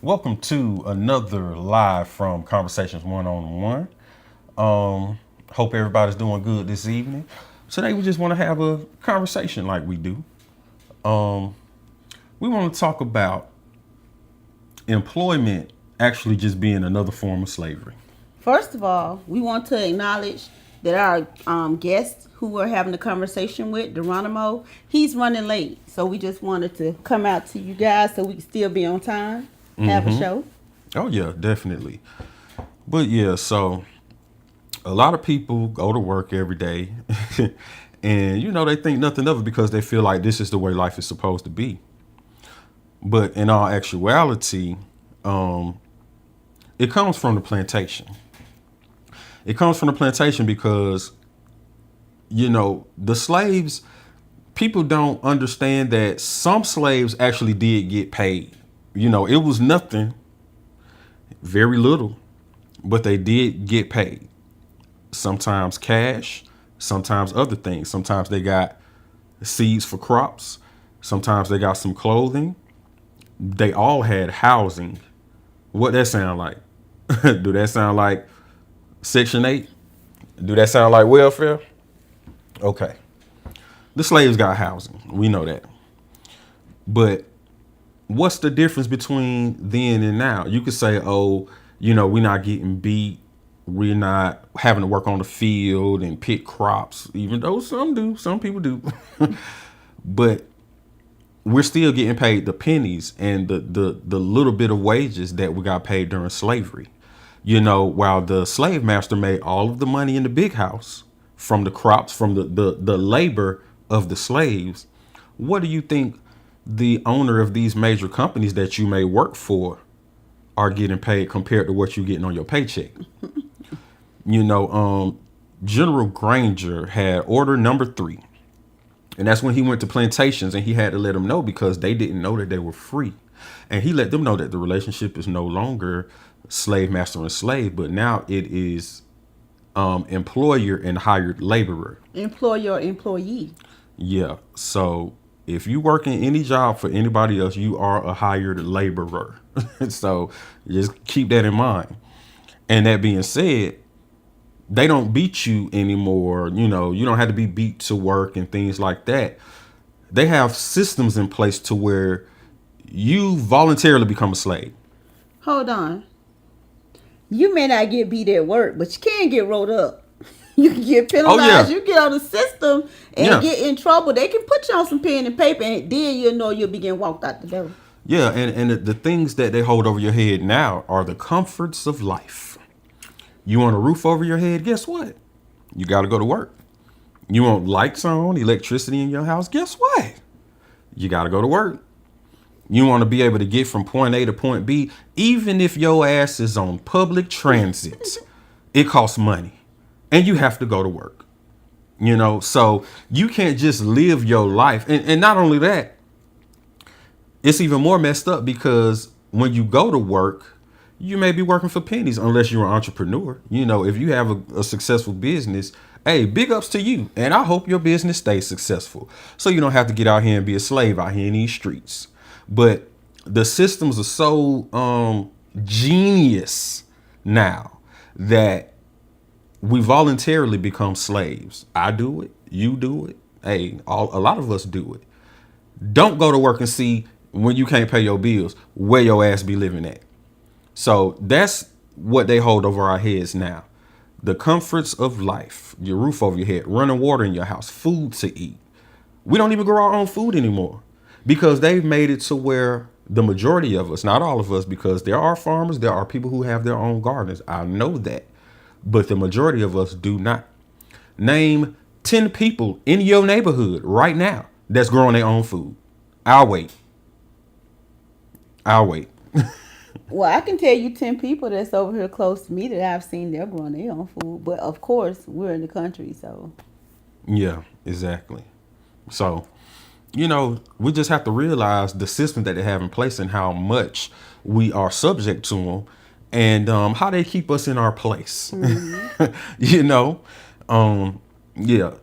Welcome to another live from Conversations One on One. Hope everybody's doing good this evening. Today we just want to have a conversation like we do. Um, we want to talk about employment actually just being another form of slavery. First of all, we want to acknowledge that our guest who we're having a conversation with, Geronimo, he's running late. So we just wanted to come out to you guys so we can still be on time, have a show. Oh yeah, definitely. But yeah, so a lot of people go to work every day and they think nothing of it because they feel like this is the way life is supposed to be. But in all actuality, um, it comes from the plantation. It comes from the plantation because, the slaves, people don't understand that some slaves actually did get paid. It was nothing, very little, but they did get paid. Sometimes cash, sometimes other things. Sometimes they got seeds for crops. Sometimes they got some clothing. They all had housing. What that sound like? Do that sound like Section 8? Do that sound like welfare? Okay. The slaves got housing. We know that. But what's the difference between then and now? You could say, oh, we're not getting beat. We're not having to work on the field and pick crops, even though some do. Some people do. But we're still getting paid the pennies and the little bit of wages that we got paid during slavery. While the slave master made all of the money in the big house from the crops, from the labor of the slaves, what do you think the owner of these major companies that you may work for are getting paid compared to what you're getting on your paycheck? General Granger had order number 3. And that's when he went to plantations and he had to let them know because they didn't know that they were free. And he let them know that the relationship is no longer slave master and slave, but now it is employer and hired laborer. Employer, employee. Yeah. So if you work in any job for anybody else, you are a hired laborer. So just keep that in mind. And that being said, they don't beat you anymore. You don't have to be beat to work and things like that. They have systems in place to where you voluntarily become a slave. Hold on. You may not get beat at work, but you can get rolled up. You can get Oh penalized. yeah, You get on the system and yeah, get in trouble. They can put you on some pen and paper, and then you'll know you'll be getting walked out the door. yeah. And the things that they hold over your head now are the comforts of life. You want a roof over your head? Guess what? You got to go to work. You want lights on, electricity in your house? Guess what? You got to go to work. You want to be able to get from point A to point B, even if your ass is on public transit, it costs money and you have to go to work. So you can't just live your life. And not only that, it's even more messed up because when you go to work, you may be working for pennies unless you're an entrepreneur. If you have a successful business, hey, big ups to you. And I hope your business stays successful. So you don't have to get out here and be a slave out here in these streets. But the systems are so genius now that we voluntarily become slaves. I do it. You do it. Hey, a lot of us do it. Don't go to work and see when you can't pay your bills where your ass be living at. So that's what they hold over our heads now. The comforts of life, your roof over your head, running water in your house, food to eat. We don't even grow our own food anymore because they've made it to where the majority of us, not all of us, because there are farmers, there are people who have their own gardens. I know that. But the majority of us do not. Name 10 people in your neighborhood right now that's growing their own food. I'll wait. I'll wait. Well, I can tell you 10 people that's over here close to me that I've seen they're growing their own food. But of course, we're in the country, so. Yeah, exactly. So, we just have to realize the system that they have in place and how much we are subject to them and how they keep us in our place. Mm-hmm. you know, um, yeah.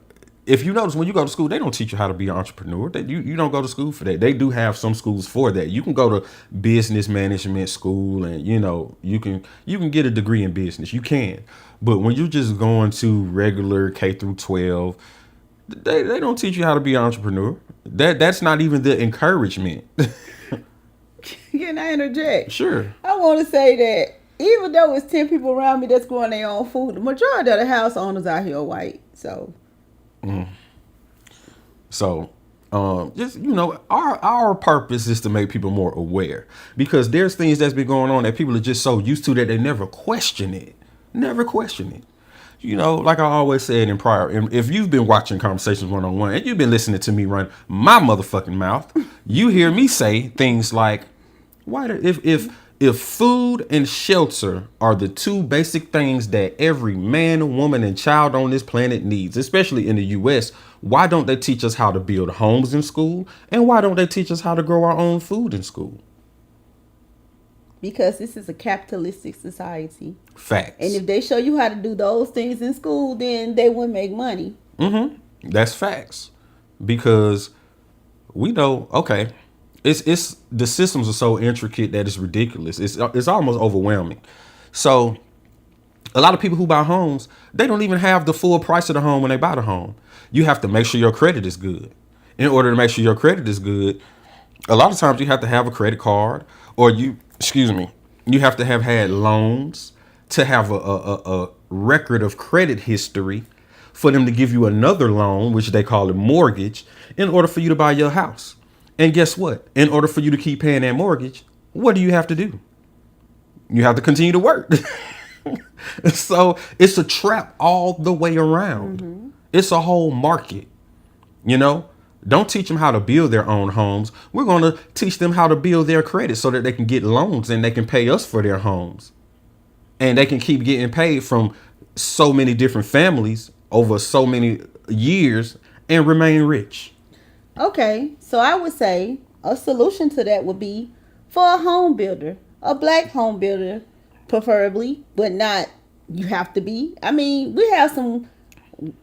if you notice, when you go to school, they don't teach you how to be an entrepreneur. You don't go to school for that. They do have some schools for that. You can go to business management school, and you can get a degree in business. You can, but when you're just going to regular K through 12, they don't teach you how to be an entrepreneur. That's not even the encouragement. Can I interject? Sure. I want to say that even though it's 10 people around me that's growing their own food, the majority of the house owners out here are white. So. So, just our purpose is to make people more aware, because there's things that's been going on that people are just so used to that they never question it. Never question it. Like I always said in prior, and if you've been watching Conversations 101 and you've been listening to me run my motherfucking mouth, you hear me say things like, "Why? If food and shelter are the two basic things that every man, woman, and child on this planet needs, especially in the U.S., why don't they teach us how to build homes in school? And why don't they teach us how to grow our own food in school?" Because this is a capitalistic society. Facts. And if they show you how to do those things in school, then they wouldn't make money. That's facts. Because we know, okay, it's the systems are so intricate that it's ridiculous. It's almost overwhelming. So a lot of people who buy homes, they don't even have the full price of the home when they buy the home. You have to make sure your credit is good. In order to make sure your credit is good, a lot of times you have to have a credit card, or you have to have had loans to have a record of credit history for them to give you another loan, which they call a mortgage, in order for you to buy your house. And guess what? In order for you to keep paying that mortgage, what do you have to do? You have to continue to work. So it's a trap all the way around. It's a whole market. Don't teach them how to build their own homes. We're going to teach them how to build their credit so that they can get loans and they can pay us for their homes. And they can keep getting paid from so many different families over so many years and remain rich. Okay, so I would say a solution to that would be for a home builder, a black home builder, preferably, but not you have to be. I mean, we have some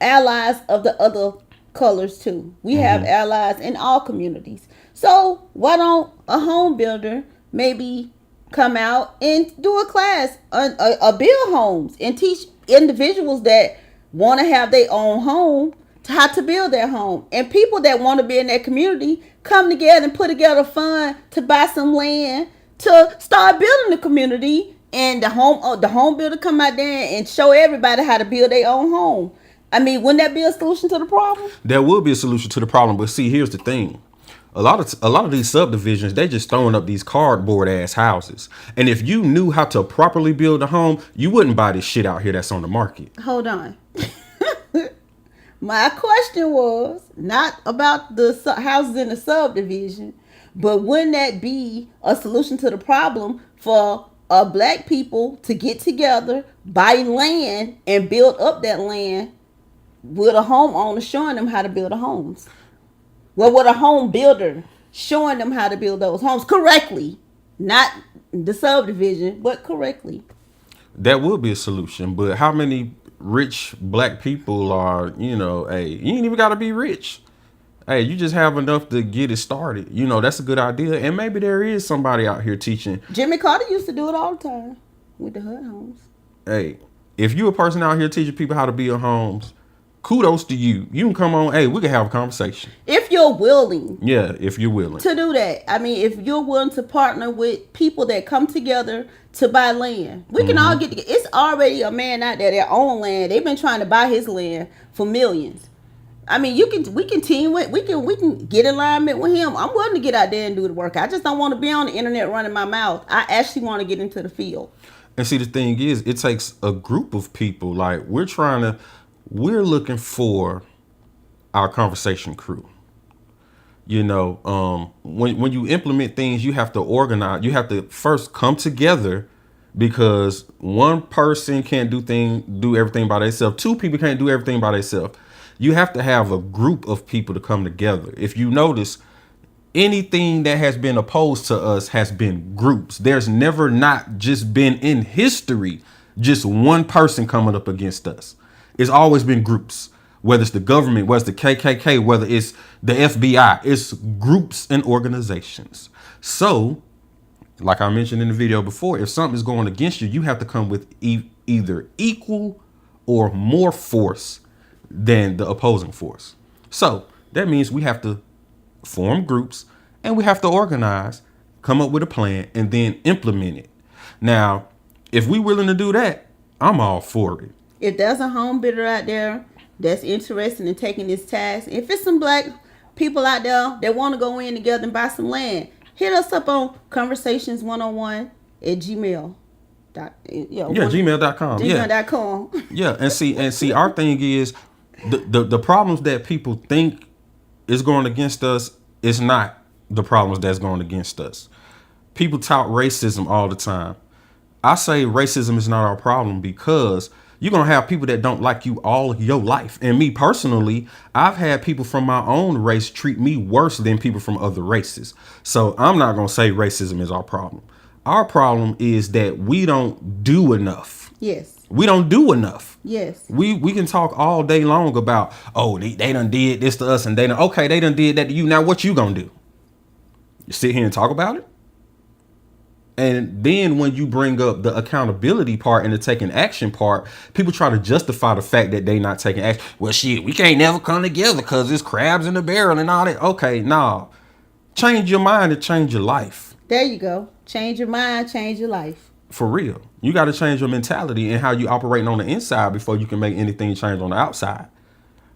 allies of the other colors too. We have allies in all communities. So why don't a home builder maybe come out and do a class, a build homes, and teach individuals that want to have their own home to how to build their home, and people that want to be in that community come together and put together a fund to buy some land to start building the community, and the home builder come out there and show everybody how to build their own home. I mean, wouldn't that be a solution to the problem? There will be a solution to the problem, but see, here's the thing. A lot of these subdivisions, they just throwing up these cardboard ass houses. And if you knew how to properly build a home, you wouldn't buy this shit out here that's on the market. Hold on. My question was not about the houses in the subdivision, but wouldn't that be a solution to the problem for black people to get together, buy land, and build up that land with a homeowner showing them how to build the homes? Well, with a home builder showing them how to build those homes correctly, not the subdivision, but correctly. That would be a solution, but how many rich black people are, hey, you ain't even got to be rich. Hey, you just have enough to get it started. That's a good idea. And maybe there is somebody out here teaching. Jimmy Carter used to do it all the time with the HUD homes. Hey, if you a person out here teaching people how to build homes, kudos to you. You can come on. Hey, we can have a conversation. If you're willing. Yeah, if you're willing. To do that. I mean, if you're willing to partner with people that come together to buy land. We can all get together. It's already a man out there that own land. They've been trying to buy his land for millions. I mean, we can team with, we can get in alignment with him. I'm willing to get out there and do the work. I just don't want to be on the internet running my mouth. I actually want to get into the field. And see, the thing is, it takes a group of people. Like, we're looking for our conversation crew. When you implement things, you have to organize. You have to first come together, because one person can't do everything by themselves. Two people can't do everything by themselves. You have to have a group of people to come together. If you notice, anything that has been opposed to us has been groups. There's never not just been in history just one person coming up against us. It's always been groups. Whether it's the government, whether it's the KKK, whether it's the FBI, it's groups and organizations. So, like I mentioned in the video before, if something is going against you, you have to come with either equal or more force than the opposing force. So that means we have to form groups and we have to organize, come up with a plan, and then implement it. Now, if we willing to do that, I'm all for it. If there's a home builder out there that's interested in taking this task, if it's some black people out there that want to go in together and buy some land, hit us up on conversations101 at gmail. Gmail.com. Gmail.com. Yeah, and see, our thing is the problems that people think is going against us is not the problems that's going against us. People tout racism all the time. I say racism is not our problem because you're going to have people that don't like you all your life. And me personally, I've had people from my own race treat me worse than people from other races. So I'm not going to say racism is our problem. Our problem is that we don't do enough. Yes. We don't do enough. Yes. We can talk all day long about, oh, they done did this to us and they done did that to you. Now what you gonna do? You sit here and talk about it? And then when you bring up the accountability part and the taking action part, people try to justify the fact that they not taking action. Well, shit, we can't never come together because it's crabs in the barrel and all that. Okay, nah. Change your mind and change your life. There you go. Change your mind, change your life. For real. You got to change your mentality and how you operating on the inside before you can make anything change on the outside.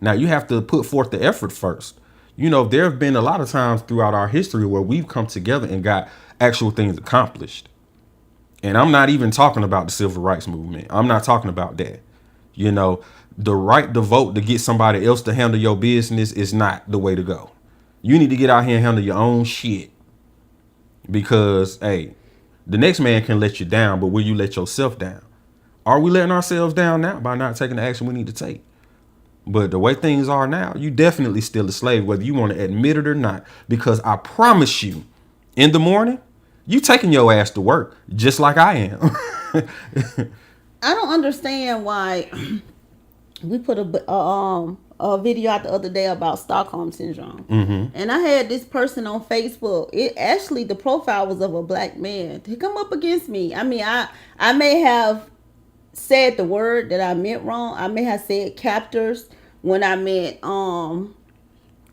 Now, you have to put forth the effort first. You know, there have been a lot of times throughout our history where we've come together and got actual things accomplished. And I'm not even talking about the civil rights movement. I'm not talking about that. You know, the right to vote to get somebody else to handle your business is not the way to go. You need to get out here and handle your own shit. Because, hey, the next man can let you down, but will you let yourself down? Are we letting ourselves down now by not taking the action we need to take? But the way things are now, you definitely still a slave, whether you want to admit it or not. Because I promise you, in the morning, you taking your ass to work, just like I am. I don't understand why we put a video out the other day about Stockholm syndrome. Mm-hmm. And I had this person on Facebook. It actually, the profile was of a black man. He come up against me. I mean, I may have said the word that I meant wrong. I may have said captors when I meant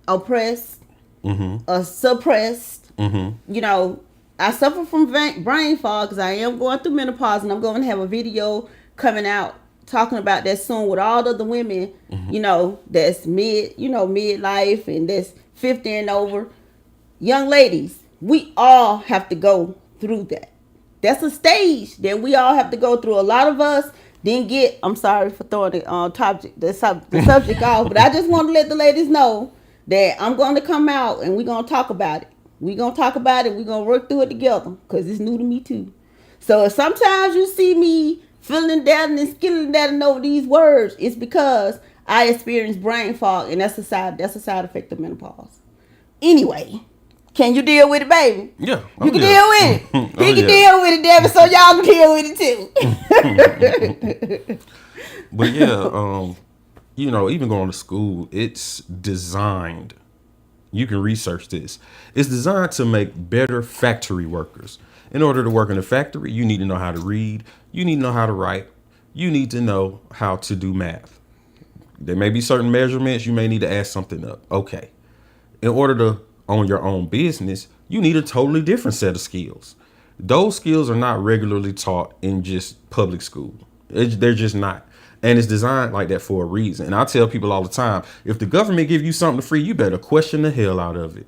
oppressed or suppressed. Mm-hmm. You know, I suffer from brain fog because I am going through menopause, and I'm going to have a video coming out talking about that soon with all the other women, you know, that's midlife and that's 50 and over. Young ladies, we all have to go through that. That's a stage that we all have to go through. A lot of us didn't get, I'm sorry for throwing the subject off, but I just want to let the ladies know that I'm going to come out and we're going to talk about it. We're going to talk about it. We're going to work through it together because it's new to me too. So if sometimes you see me feeling down and skilling down over these words, it's because I experienced brain fog, and that's a side effect of menopause. Anyway, can you deal with it, baby? Yeah. You can deal with it. He can deal with it, Devin, so y'all can deal with it too. But yeah, you know, even going to school, it's designed. You can research this. It's designed to make better factory workers. In order to work in a factory, you need to know how to read. You need to know how to write. You need to know how to do math. There may be certain measurements you may need to add something up. Okay. In order to own your own business, you need a totally different set of skills. Those skills are not regularly taught in just public school. They're just not. And it's designed like that for a reason. And I tell people all the time, if the government give you something free, you better question the hell out of it.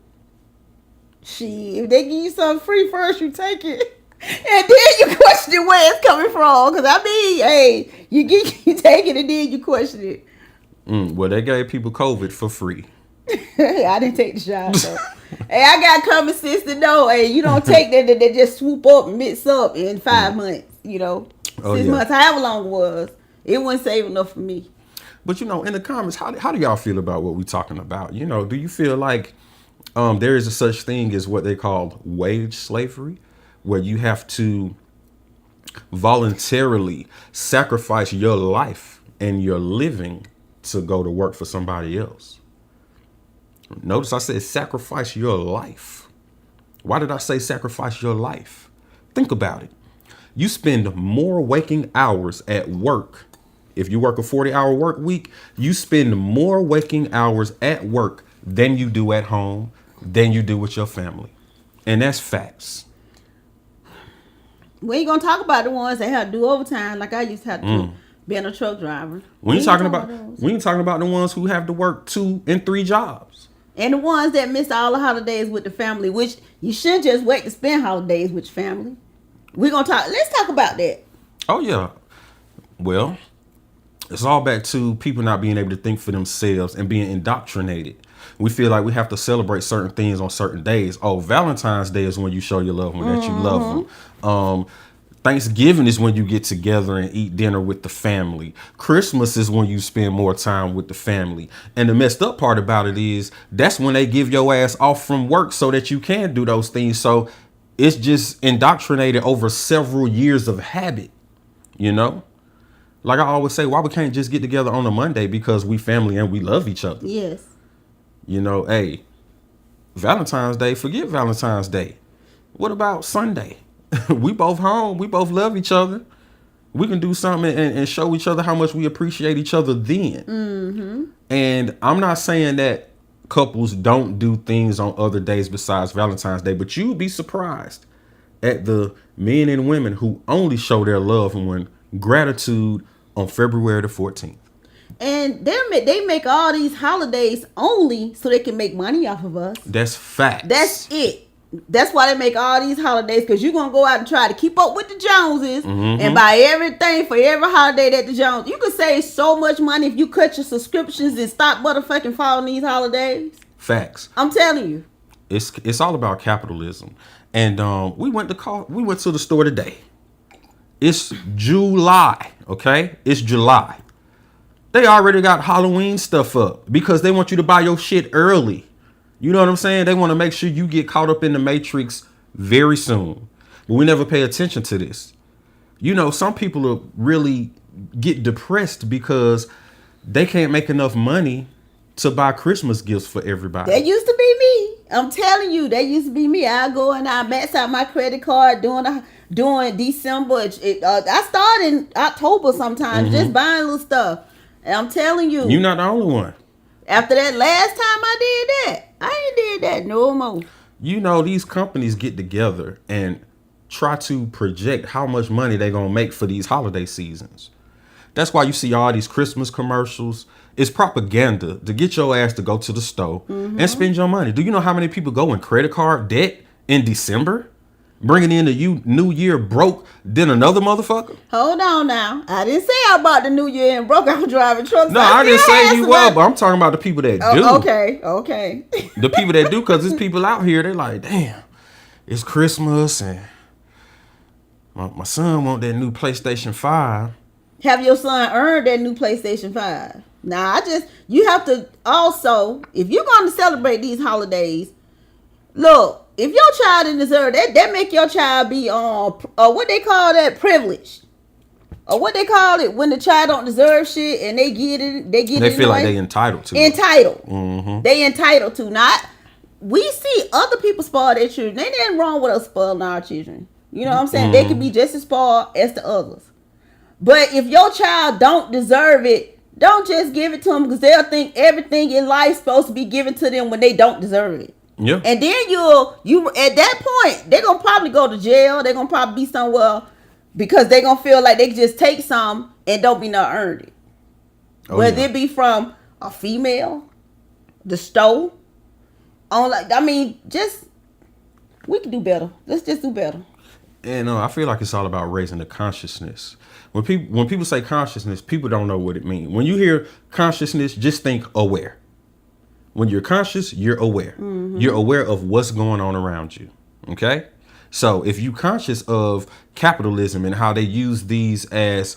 Shit, if they give you something free first, you take it. And then you question where it's coming from. Because I mean, hey, you take it and then you question it. Well, they gave people COVID for free. I didn't take the shot, though. Hey, I got common sense to know. Hey, you don't take that they just swoop up and mix up in 5 months, you know. 6 months, however long it was. It wasn't safe enough for me. But, you know, in the comments, how do y'all feel about what we're talking about? You know, do you feel like there is a such thing as what they call wage slavery, where you have to voluntarily sacrifice your life and your living to go to work for somebody else. Notice I said sacrifice your life. Why did I say sacrifice your life? Think about it. You spend more waking hours at work. If you work a 40-hour work week, you spend more waking hours at work than you do at home, than you do with your family. And that's facts. We ain't gonna talk about the ones that have to do overtime like I used to have to do being a truck driver. When you talking about the ones who have to work 2 and 3 jobs. And the ones that miss all the holidays with the family, which you shouldn't just wait to spend holidays with your family. Let's talk about that. Oh yeah. Well, it's all back to people not being able to think for themselves and being indoctrinated. We feel like we have to celebrate certain things on certain days. Oh, Valentine's Day is when you show your loved one that you love them. Thanksgiving is when you get together and eat dinner with the family. Christmas is when you spend more time with the family. And the messed up part about it is that's when they give your ass off from work so that you can do those things. So it's just indoctrinated over several years of habit, you know? Like I always say, why we can't just get together on a Monday because we family and we love each other? Yes. You know, hey, Valentine's Day, forget Valentine's Day. What about Sunday? We both home. We both love each other. We can do something and show each other how much we appreciate each other then. And I'm not saying that couples don't do things on other days besides Valentine's Day, but you'd be surprised at the men and women who only show their love and gratitude on February the 14th. And they make all these holidays only so they can make money off of us. That's fact. That's it. That's why they make all these holidays, because you're going to go out and try to keep up with the Joneses and buy everything for every holiday that the Jones. You could save so much money if you cut your subscriptions and stop motherfucking following these holidays. Facts. I'm telling you. It's all about capitalism. And we went to the store today. It's July, okay? It's July. They already got Halloween stuff up because they want you to buy your shit early. You know what I'm saying? They want to make sure you get caught up in the matrix very soon. But we never pay attention to this. You know, some people will really get depressed because they can't make enough money to buy Christmas gifts for everybody. That used to be me. I'm telling you, that used to be me. I go and I max out my credit card during December. I start in October sometimes, just buying little stuff. And I'm telling you, you're not the only one. After that last time I did that, I ain't did that no more. You know, these companies get together and try to project how much money they're going to make for these holiday seasons. That's why you see all these Christmas commercials. It's propaganda to get your ass to go to the store and spend your money. Do you know how many people go in credit card debt in December? Bringing in the new year broke than another motherfucker? Hold on now. I didn't say I bought the new year and broke. I was driving trucks. No, I didn't say you were, but I'm talking about the people that do. Okay. The people that do, because there's people out here, they're like, damn, it's Christmas and my son want that new PlayStation 5. Have your son earned that new PlayStation 5? Nah, you have to also, if you're going to celebrate these holidays, look, if your child didn't deserve that make your child be on what they call that, privileged, or what they call it when the child don't deserve shit and they get it. They feel like they entitled to. They entitled to. Not we see other people spoil their children. Ain't nothing wrong with us spoiling our children. You know what I'm saying? They can be just as spoiled as the others. But if your child don't deserve it, don't just give it to them, because they'll think everything in life is supposed to be given to them when they don't deserve it. Yeah. And then you at that point, they're gonna probably go to jail. They're gonna probably be somewhere because they're gonna feel like they can just take some and don't be not earned it. Whether it be from a female, the store, we can do better. Let's just do better. And I feel like it's all about raising the consciousness. When people say consciousness, people don't know what it means. When you hear consciousness, just think aware. When you're conscious, you're aware. You're aware of what's going on around you. Okay? So if you're conscious of capitalism and how they use these as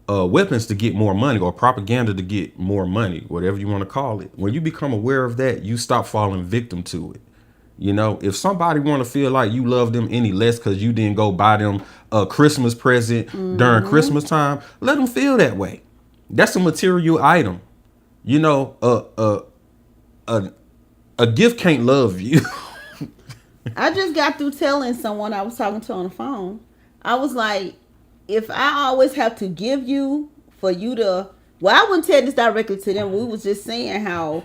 weapons to get more money, or propaganda to get more money, whatever you want to call it, when you become aware of that, you stop falling victim to it. You know, if somebody want to feel like you love them any less because you didn't go buy them a Christmas present during Christmas time, let them feel that way. That's a material item. You know, a a gift can't love you. I just got through telling someone I was talking to on the phone. I was like, if I always have to give you for you to, well, I wouldn't tell this directly to them. We was just saying how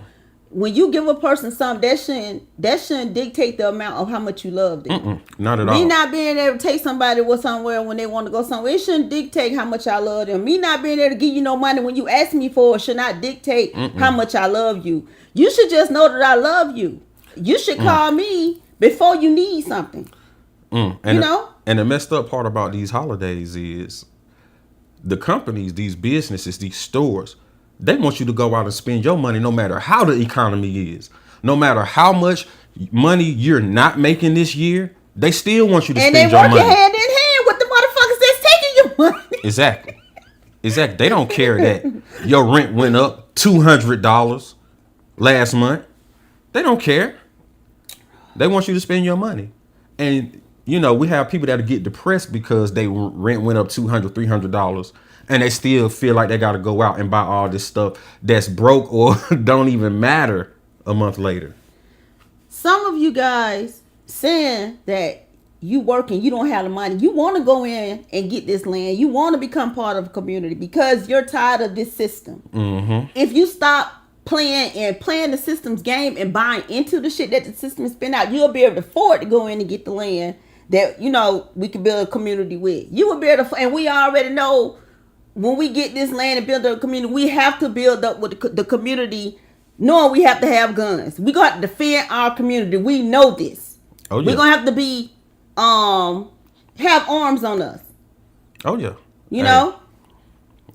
when you give a person something, that shouldn't dictate the amount of how much you love them. Not at Me all. not being able to take somebody with somewhere when they want to go somewhere, it shouldn't dictate how much I love them. Me not being able to give you no money when you ask me for it should not dictate how much I love you. You should just know that I love you. You should call me before you need something. And You know? and the messed up part about these holidays is the companies, these businesses, these stores, they want you to go out and spend your money no matter how the economy is. No matter how much money you're not making this year, they still want you to And they spend your working money. hand in hand with the motherfuckers that's taking your money. Exactly. Exactly. They don't care that your rent went up $200 last month. They don't care. They want you to spend your money. And, you know, we have people that get depressed because they rent went up $200, $300, and they still feel like they got to go out and buy all this stuff that's broke or don't even matter a month later. Some of you guys saying that you working, you don't have the money. You want to go in and get this land. You want to become part of a community because you're tired of this system. If you stop playing the system's game and buying into the shit that the system is spinning out, you'll be able to afford to go in and get the land that, you know, we can build a community with. You will be able to, and we already know when we get this land and build a community, we have to build up with the community, knowing we have to have guns. We got to defend our community. We know this. Oh, yeah. We're gonna have to be have arms on us. Oh, yeah. You know?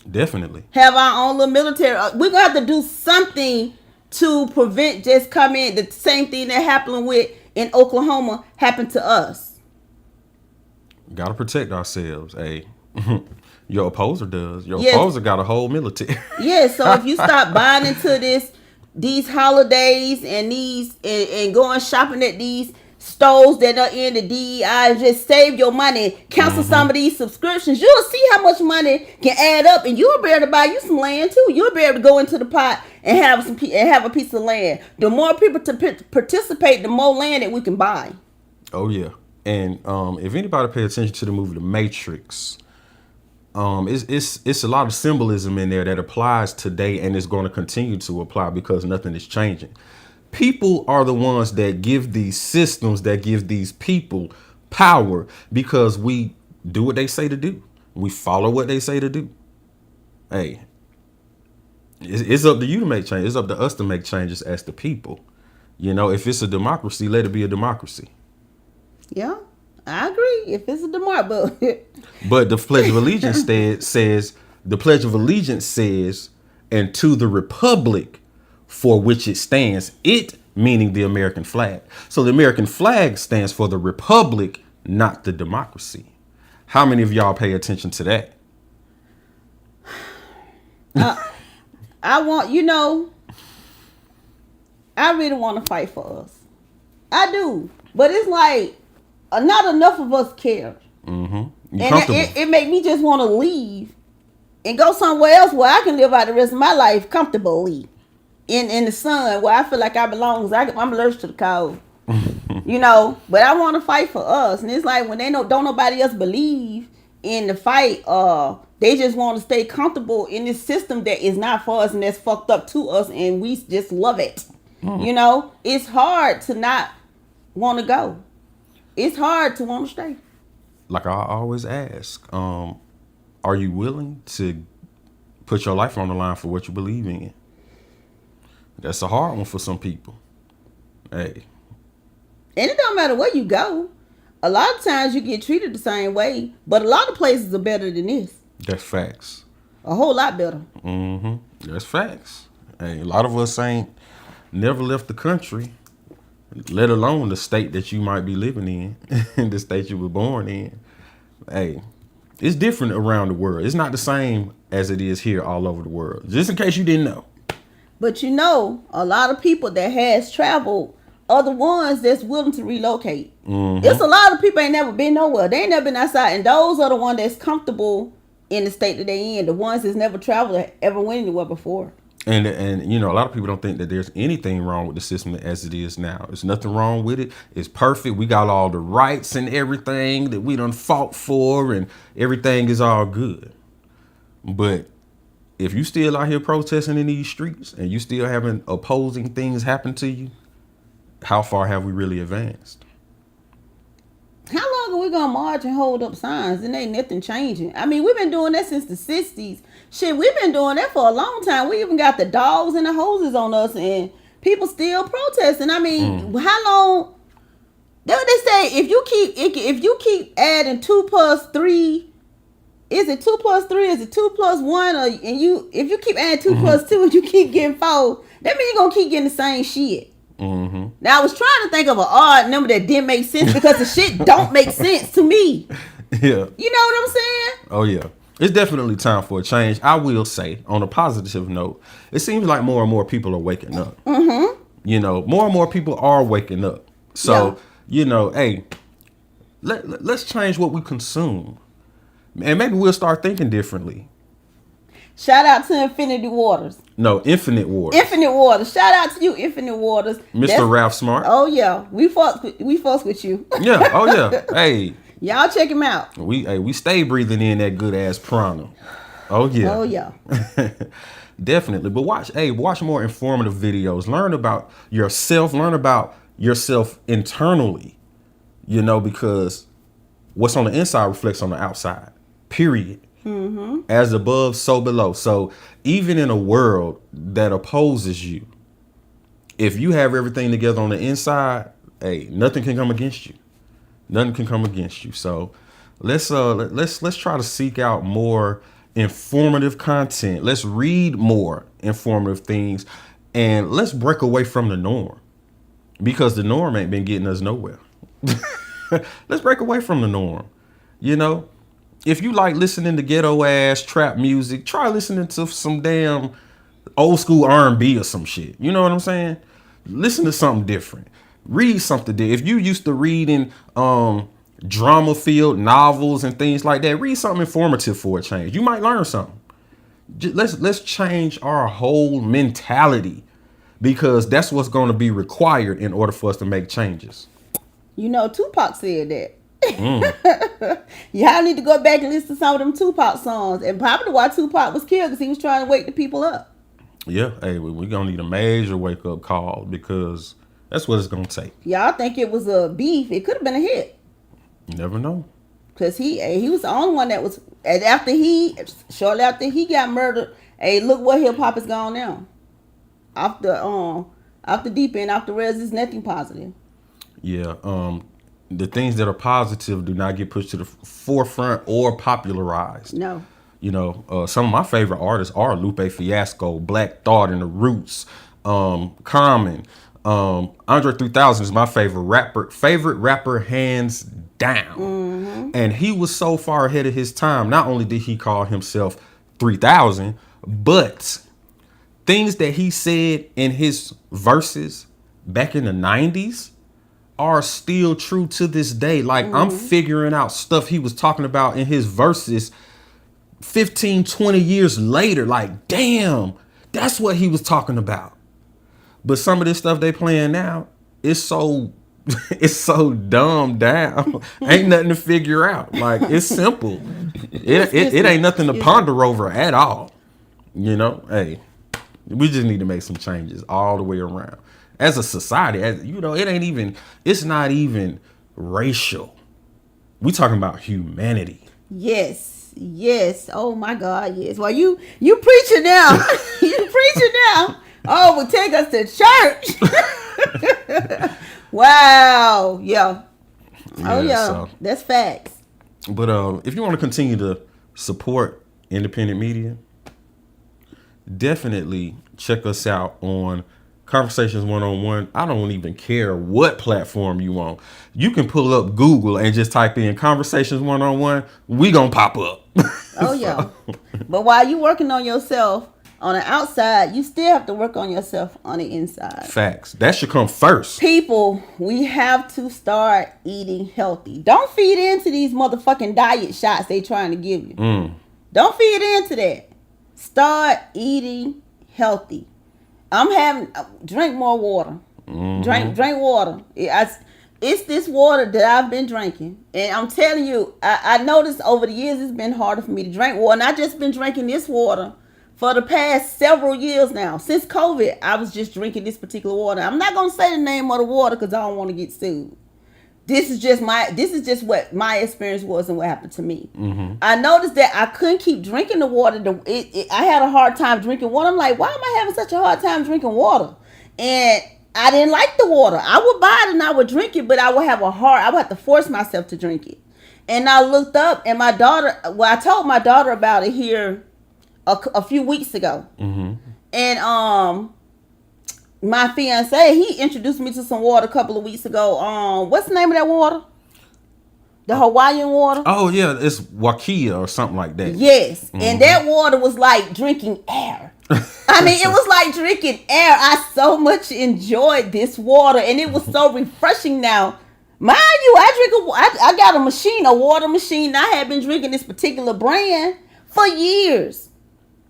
Definitely. Have our own little military. We're gonna have to do something to prevent just coming. The same thing that happened with in Oklahoma happened to us. Got to protect ourselves. Hey, your opposer does. Your Yes. opposer got a whole military. Yeah, so if you stop buying into these holidays and and going shopping at these stores that are in the DEI, just save your money, cancel some of these subscriptions, you'll see how much money can add up, and you'll be able to buy you some land too. You'll be able to go into the pot and have a piece of land. The more people to participate, the more land that we can buy. Oh, yeah. And if anybody pay attention to the movie The Matrix, it's a lot of symbolism in there that applies today and is going to continue to apply because nothing is changing. People are the ones that give these systems, that give these people power because we do what they say to do. We follow what they say to do. Hey, it's up to you to make changes. It's up to us to make changes as the people. You know, if it's a democracy, let it be a democracy. Yeah, I agree. If it's a democracy, But the Pledge of Allegiance the Pledge of Allegiance says, and to the republic for which it stands, it meaning the American flag. So the American flag stands for the republic, not the democracy. How many of y'all pay attention to that? I want, I really want to fight for us. I do. But it's like, not enough of us care. You And comfortable? it make me just want to leave and go somewhere else where I can live out the rest of my life comfortably in the sun, where I feel like I belong. I'm allergic to the cold. But I want to fight for us. And it's like when they don't nobody else believe in the fight, they just want to stay comfortable in this system that is not for us and that's fucked up to us, and we just love it. It's hard to not want to go. It's hard to want to stay. Like I always ask, are you willing to put your life on the line for what you believe in? That's a hard one for some people. Hey. And it don't matter where you go. A lot of times you get treated the same way, but a lot of places are better than this. That's facts. A whole lot better. That's facts. Hey, a lot of us ain't never left the country, let alone the state that you might be living in, the state you were born in. Hey, it's different around the world. It's not the same as it is here all over the world. Just in case you didn't know. But a lot of people that has traveled are the ones that's willing to relocate. It's a lot of people ain't never been nowhere. They ain't never been outside. And those are the ones that's comfortable in the state that they in. The ones that's never traveled or ever went anywhere before. And you know, a lot of people don't think that there's anything wrong with the system as it is now. There's nothing wrong with it. It's perfect. We got all the rights and everything that we done fought for, and everything is all good. But if you still out here protesting in these streets and you still having opposing things happen to you, how far have we really advanced? How long are we gonna march and hold up signs and ain't nothing changing? I mean, we've been doing that since the 60s. Shit, we've been doing that for a long time. We even got the dogs and the hoses on us, and people still protesting. I mean, how long? They say if you keep adding 2+3, is it 2+3? Is it 2+1? Or if you keep adding 2+2 and you keep getting 4, that means you're gonna keep getting the same shit. Mm-hmm. Now I was trying to think of an odd number that didn't make sense because the shit don't make sense to me. Yeah. You know what I'm saying? Oh yeah. It's definitely time for a change. I will say, on a positive note, it seems like more and more people are waking up. Mm-hmm. You know, more and more people are waking up. So, you know, hey, let's change what we consume. And maybe we'll start thinking differently. Shout out to Infinity Waters. No, Infinite Waters. Infinite Waters. Shout out to you, Infinite Waters. Mr. Ralph Smart. Oh yeah, we fuck with you. Yeah. Oh yeah. Hey. Y'all check him out. We stay breathing in that good ass prana. Oh yeah. Oh yeah. Definitely. But watch more informative videos. Learn about yourself. Learn about yourself internally. You know, because what's on the inside reflects on the outside. Period. Mm-hmm. As above, so below. So even in a world that opposes you, if you have everything together on the inside, hey, nothing can come against you. Nothing can come against you. So let's try to seek out more informative content. Let's read more informative things, and let's break away from the norm, because the norm ain't been getting us nowhere. Let's break away from the norm. You know, if you like listening to ghetto ass trap music, try listening to some damn old school R&B or some shit. You know what I'm saying? Listen to something different. Read something different. If you used to reading drama-filled novels and things like that, read something informative for a change. You might learn something. Let's change our whole mentality, because that's what's going to be required in order for us to make changes. You know, Tupac said that. Y'all need to go back and listen to some of them Tupac songs, and probably why Tupac was killed, because he was trying to wake the people up. Yeah, hey, we're gonna need a major wake up call, because that's what it's gonna take. Y'all think it was a beef? It could have been a hit. You never know. Because he was the only one that was, and shortly after he got murdered, hey, look where hip hop is gone now. Off the deep end, off the res, is nothing positive. Yeah, the things that are positive do not get pushed to the forefront or popularized. No. You know, some of my favorite artists are Lupe Fiasco, Black Thought and the Roots, Common. Andre 3000 is my favorite rapper hands down. Mm-hmm. And he was so far ahead of his time. Not only did he call himself 3000, but things that he said in his verses back in the 90s are still true to this day. Like, I'm figuring out stuff he was talking about in his verses 15, 20 years later. Like, damn, that's what he was talking about. But some of this stuff they playing now, it's so dumbed down. Ain't nothing to figure out. Like, it's simple. It ain't nothing to ponder over at all. You know, hey, we just need to make some changes all the way around. As a society, it's not even racial. We talking about humanity. Yes. Oh my God, yes. Well, you preaching now. You preaching now. Oh, well, take us to church. Wow. Yeah. Oh yeah. So, that's facts. But if you want to continue to support independent media, definitely check us out on Conversations 101. I don't even care what platform you on. You can pull up Google and just type in Conversations 101. We gonna pop up. Oh yeah. But while you working on yourself on the outside, you still have to work on yourself on the inside. Facts. That should come first. People, we have to start eating healthy. Don't feed into these motherfucking diet shots they trying to give you. Don't feed into that. Start eating healthy. I'm having drink more water. Drink water. It's this water that I've been drinking, and I'm telling you, I noticed over the years it's been harder for me to drink water, and I just been drinking this water for the past several years now. Since COVID, I was just drinking this particular water. I'm not gonna say the name of the water because I don't want to get sued. This is just what my experience was and what happened to me. I noticed that I couldn't keep drinking the water. I had a hard time drinking water. I'm like, why am I having such a hard time drinking water? And I didn't like the water. I would buy it and I would drink it, but I would have to force myself to drink it. And I looked up, and I told my daughter about it here a few weeks ago. And my fiance, he introduced me to some water a couple of weeks ago. What's the name of that water? The Hawaiian water? Oh yeah, it's Wakia or something like that. Yes. And that water was like drinking air. I mean, it was like drinking air. I so much enjoyed this water, and it was so refreshing. Now, mind you, I got a water machine. I have been drinking this particular brand for years.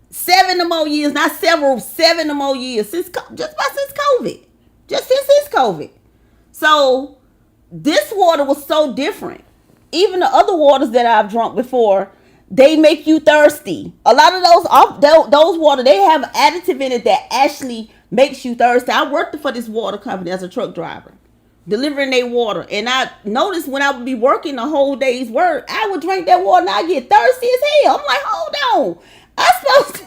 7 or more years, not several, 7 or more years since COVID. Just since COVID. So this water was so different. Even the other waters that I've drunk before, they make you thirsty. A lot of those water, they have an additive in it that actually makes you thirsty. I worked for this water company as a truck driver, delivering their water. And I noticed when I would be working a whole day's work, I would drink that water and I get thirsty as hell. I'm like, hold on.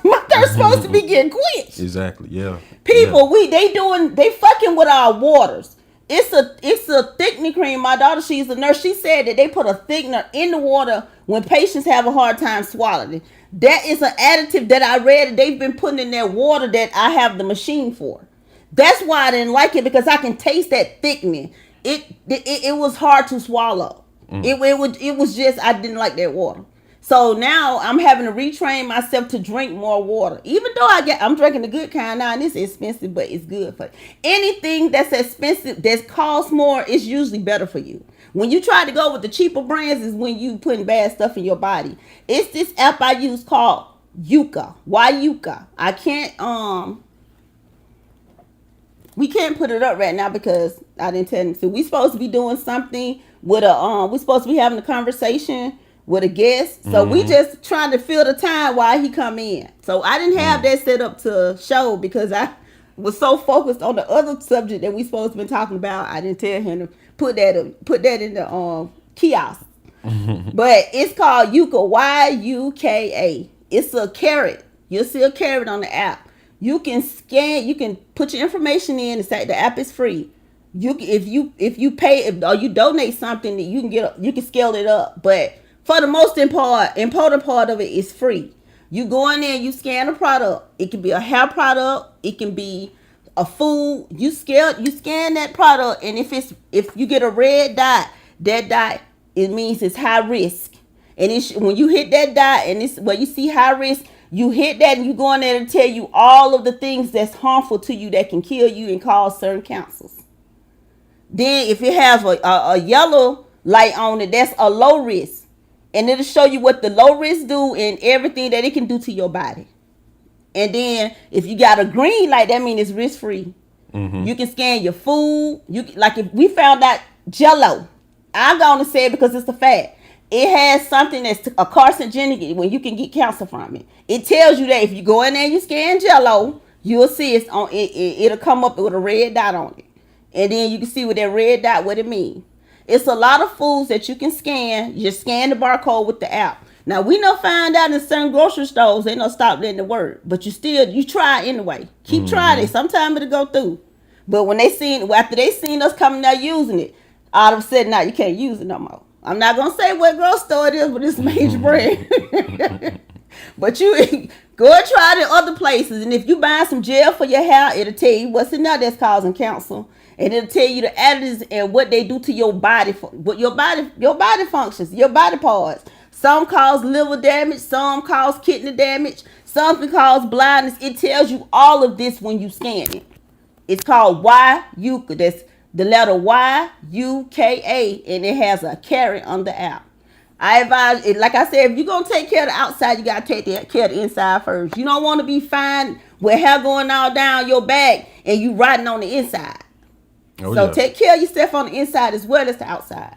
My thirst supposed to be getting quenched. Exactly, yeah. People, they fucking with our waters. It's a thickening cream. My daughter, she's a nurse. She said that they put a thickener in the water when patients have a hard time swallowing. That is an additive that I read that they've been putting in their water that I have the machine for. That's why I didn't like it, because I can taste that thickening. It was hard to swallow. It was just, I didn't like that water. So now I'm having to retrain myself to drink more water. Even though I'm drinking the good kind now, and it's expensive, but it's good for anything that's expensive, that costs more, is usually better for you. When you try to go with the cheaper brands is when you putting bad stuff in your body. It's this app I use called Yuka. Why Yuka? I can't we can't put it up right now because I didn't tell him. So we supposed to be doing something with we're supposed to be having a conversation with a guest. So we just trying to fill the time while he come in. So I didn't have that set up to show because I was so focused on the other subject that we supposed to be talking about. I didn't tell him to put that in the kiosk. But it's called Yuka, Yuka. It's a carrot. You'll see a carrot on the app. You can scan, you can put your information in and say the app is free. If you pay or you donate something, you can scale it up. But for the most important part of it is free. You go in there, you scan a product. It can be a hair product. It can be a food. You scan that product, and if you get a red dot, that dot, it means it's high risk. And when you hit that dot, and it's where you see high risk, you hit that, and you go in there to tell you all of the things that's harmful to you that can kill you and cause certain cancers. Then if it has a yellow light on it, that's a low risk. And it'll show you what the low risk do and everything that it can do to your body. And then if you got a green light, that means it's risk free. You can scan your food. Like if we found out Jell-O, I'm gonna say it because it's a fact. It has something that's a carcinogenic when you can get cancer from it. It tells you that if you go in there and you scan Jell-O, you'll see it's on it. It'll come up with a red dot on it, and then you can see with that red dot what it means. It's a lot of foods that you can scan. You just scan the barcode with the app. Now, we don't find out in certain grocery stores, they don't stop letting it work. But you try anyway. Keep trying it. Sometime it'll go through. But when after they seen us coming out using it, all of a sudden now you can't use it no more. I'm not going to say what grocery store it is, but it's a major brand. But you go and try it in other places. And if you buy some gel for your hair, it'll tell you what's in there that's causing cancer. And it'll tell you the additives and what they do to your body, what your body functions, your body parts. Some cause liver damage, some cause kidney damage, some can cause blindness. It tells you all of this when you scan it. It's called Yuka. That's the letter Yuka, and it has a carrot on the app. I advise, like I said, if you're gonna take care of the outside, you gotta take care of the inside first. You don't want to be fine with hair going all down your back and you rotting on the inside. Oh, So yeah. take care of yourself on the inside as well as the outside.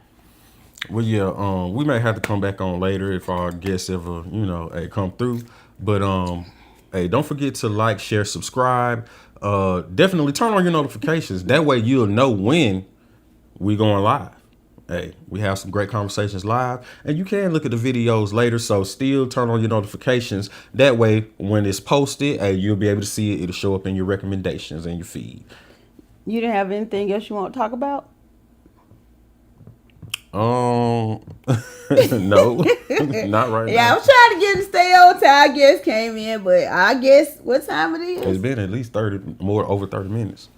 Well, yeah, we may have to come back on later if our guests ever, hey, come through. But hey, don't forget to like, share, subscribe. Definitely turn on your notifications. That way you'll know when we going live. Hey, we have some great conversations live, and you can look at the videos later. So still turn on your notifications. That way, when it's posted, hey, you'll be able to see it. It'll show up in your recommendations and your feed. You didn't have anything else you want to talk about? No, not right Yeah, now. I'm trying to get to stay on time. I guess came in, but I guess what time it is? It's been at least over 30 minutes.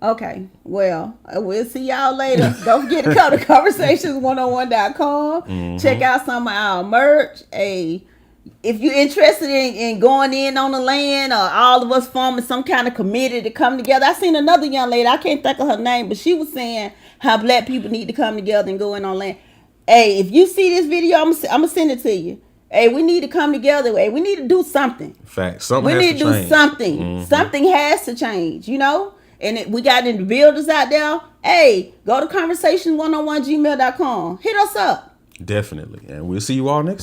Okay, well, we'll see y'all later. Don't forget to come to conversationsone01.com. Mm-hmm. Check out some of our merch. Hey, if you're interested in going in on the land, or all of us forming some kind of committee to come together. I seen another young lady, I can't think of her name, but she was saying how black people need to come together and go in on land. Hey, if you see this video, I'm gonna send it to you. Hey, we need to come together. Hey, we need to do something. Fact. Something We has need to do change. something. Mm-hmm. Something has to change, And we got any builders out there. Hey, go to conversation101gmail.com. Hit us up. Definitely. And we'll see you all next time.